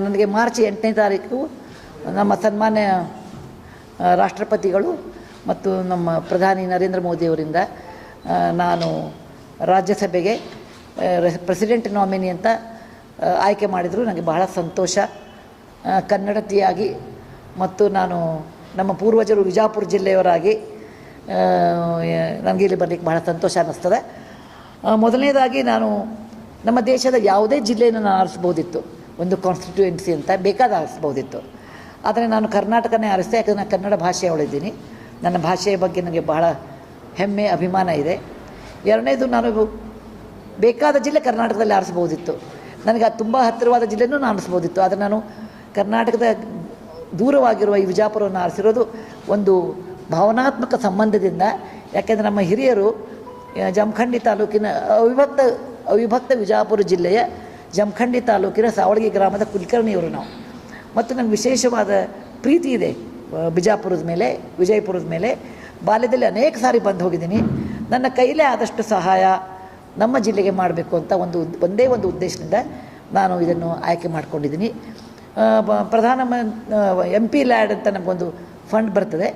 ನನಗೆ ಮಾರ್ಚ್ 8ನೇ ತಾರೀಕು ನಮ್ಮ ಸನ್ಮಾನ್ಯ ರಾಷ್ಟ್ರಪತಿಗಳು ಮತ್ತು ನಮ್ಮ ಪ್ರಧಾನಿ ನರೇಂದ್ರ ಮೋದಿಯವರಿಂದ ನಾನು ರಾಜ್ಯಸಭೆಗೆ ಪ್ರೆಸಿಡೆಂಟ್ ನಾಮಿನಿ ಅಂತ ಆಯ್ಕೆ ಮಾಡಿದರು. ನನಗೆ ಬಹಳ ಸಂತೋಷ. ಕನ್ನಡತಿಯಾಗಿ ಮತ್ತು ನಾನು ನಮ್ಮ ಪೂರ್ವಜರು ವಿಜಾಪುರ ಜಿಲ್ಲೆಯವರಾಗಿ ನನಗೆ ಇಲ್ಲಿ ಬರಲಿಕ್ಕೆ ಬಹಳ ಸಂತೋಷ ಅನ್ನಿಸ್ತದೆ. ಮೊದಲನೇದಾಗಿ ನಾನು ನಮ್ಮ ದೇಶದ ಯಾವುದೇ ಜಿಲ್ಲೆಯನ್ನು ನಾನು ಆರಿಸ್ಬೋದಿತ್ತು, ಒಂದು ಕಾನ್ಸ್ಟಿಟ್ಯೂಯೆನ್ಸಿ ಅಂತ ಬೇಕಾದ ಆರಿಸ್ಬೋದಿತ್ತು. ಆದರೆ ನಾನು ಕರ್ನಾಟಕನೇ ಆರಿಸಿದೆ, ಯಾಕಂದರೆ ನಾನು ಕನ್ನಡ ಭಾಷೆಯವಳಿದ್ದೀನಿ. ನನ್ನ ಭಾಷೆಯ ಬಗ್ಗೆ ನನಗೆ ಬಹಳ ಹೆಮ್ಮೆ ಅಭಿಮಾನ ಇದೆ. ಎರಡನೇದು, ನಾನು ಬೇಕಾದ ಜಿಲ್ಲೆ ಕರ್ನಾಟಕದಲ್ಲಿ ಆರಿಸ್ಬೋದಿತ್ತು. ನನಗೆ ತುಂಬ ಹತ್ತಿರವಾದ ಜಿಲ್ಲೆನೂ ನಾನು ಆರಿಸ್ಬೋದಿತ್ತು. ಆದರೆ ನಾನು ಕರ್ನಾಟಕದ ದೂರವಾಗಿರುವ ಈ ವಿಜಾಪುರವನ್ನು ಆರಿಸಿರೋದು ಒಂದು ಭಾವನಾತ್ಮಕ ಸಂಬಂಧದಿಂದ. ಯಾಕೆಂದರೆ ನಮ್ಮ ಹಿರಿಯರು ಜಮಖಂಡಿ ತಾಲೂಕಿನ ಅವಿಭಕ್ತ ವಿಜಾಪುರ ಜಿಲ್ಲೆಯ ಜಮಖಂಡಿ ತಾಲೂಕಿನ ಸಾವಳಗಿ ಗ್ರಾಮದ ಕುಲಕರ್ಣಿಯವರು ನಾವು. ಮತ್ತು ನನಗೆ ವಿಶೇಷವಾದ ಪ್ರೀತಿ ಇದೆ ಬಿಜಾಪುರದ ಮೇಲೆ, ವಿಜಯಪುರದ ಮೇಲೆ. ಬಾಲ್ಯದಲ್ಲಿ ಅನೇಕ ಸಾರಿ ಬಂದು ಹೋಗಿದ್ದೀನಿ. ನನ್ನ ಕೈಲೇ ಆದಷ್ಟು ಸಹಾಯ ನಮ್ಮ ಜಿಲ್ಲೆಗೆ ಮಾಡಬೇಕು ಅಂತ ಒಂದೇ ಒಂದು ಉದ್ದೇಶದಿಂದ ನಾನು ಇದನ್ನು ಆಯ್ಕೆ ಮಾಡ್ಕೊಂಡಿದ್ದೀನಿ. MP ಲ್ಯಾಡ್ ಅಂತ ನಮಗೊಂದು ಫಂಡ್ ಬರ್ತದೆ,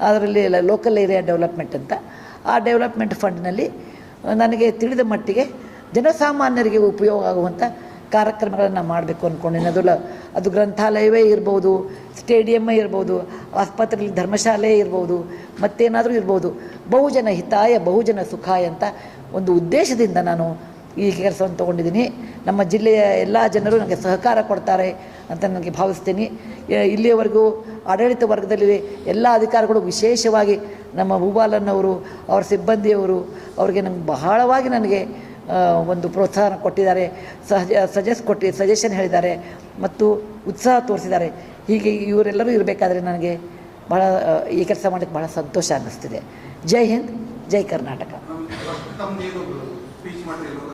ಅದರಲ್ಲಿ ಲೋಕಲ್ ಏರಿಯಾ ಡೆವಲಪ್ಮೆಂಟ್ ಅಂತ. ಆ ಡೆವಲಪ್ಮೆಂಟ್ ಫಂಡ್ನಲ್ಲಿ ನನಗೆ ತಿಳಿದ ಮಟ್ಟಿಗೆ ಜನಸಾಮಾನ್ಯರಿಗೆ ಉಪಯೋಗ ಆಗುವಂಥ ಕಾರ್ಯಕ್ರಮಗಳನ್ನು ಮಾಡಬೇಕು ಅಂದ್ಕೊಂಡಿದ್ದೀನಿ. ಅದು ಗ್ರಂಥಾಲಯವೇ ಇರ್ಬೋದು, ಸ್ಟೇಡಿಯಮ್ಮೇ ಇರ್ಬೋದು, ಆಸ್ಪತ್ರೆಯಲ್ಲಿ ಧರ್ಮಶಾಲೆ ಇರ್ಬೋದು, ಮತ್ತೇನಾದರೂ ಇರ್ಬೋದು. ಬಹುಜನ ಹಿತಾಯ ಬಹುಜನ ಸುಖಾಯ ಅಂತ ಒಂದು ಉದ್ದೇಶದಿಂದ ನಾನು ಈ ಕೆಲಸವನ್ನು ತೊಗೊಂಡಿದ್ದೀನಿ. ನಮ್ಮ ಜಿಲ್ಲೆಯ ಎಲ್ಲ ಜನರು ನನಗೆ ಸಹಕಾರ ಕೊಡ್ತಾರೆ ಅಂತ ನನಗೆ ಭಾವಿಸ್ತೀನಿ. ಇಲ್ಲಿಯವರೆಗೂ ಆಡಳಿತ ವರ್ಗದಲ್ಲಿ ಎಲ್ಲ ಅಧಿಕಾರಿಗಳು, ವಿಶೇಷವಾಗಿ ನಮ್ಮ ಭೂಪಾಲನ್ನವರು, ಅವರ ಸಿಬ್ಬಂದಿಯವರು, ಅವರಿಗೆ ಬಹಳವಾಗಿ ನನಗೆ ಒಂದು ಪ್ರೋತ್ಸಾಹ ಕೊಟ್ಟಿದ್ದಾರೆ, ಸಜೆಷನ್ ಹೇಳಿದ್ದಾರೆ ಮತ್ತು ಉತ್ಸಾಹ ತೋರಿಸಿದ್ದಾರೆ. ಹೀಗೆ ಇವರೆಲ್ಲರೂ ಇರಬೇಕಾದ್ರೆ ನನಗೆ ಬಹಳ ಈ ಕೆಲಸ ಮಾಡೋಕ್ಕೆ ಬಹಳ ಸಂತೋಷ ಅನ್ನಿಸ್ತಿದೆ. ಜೈ ಹಿಂದ್, ಜೈ ಕರ್ನಾಟಕ.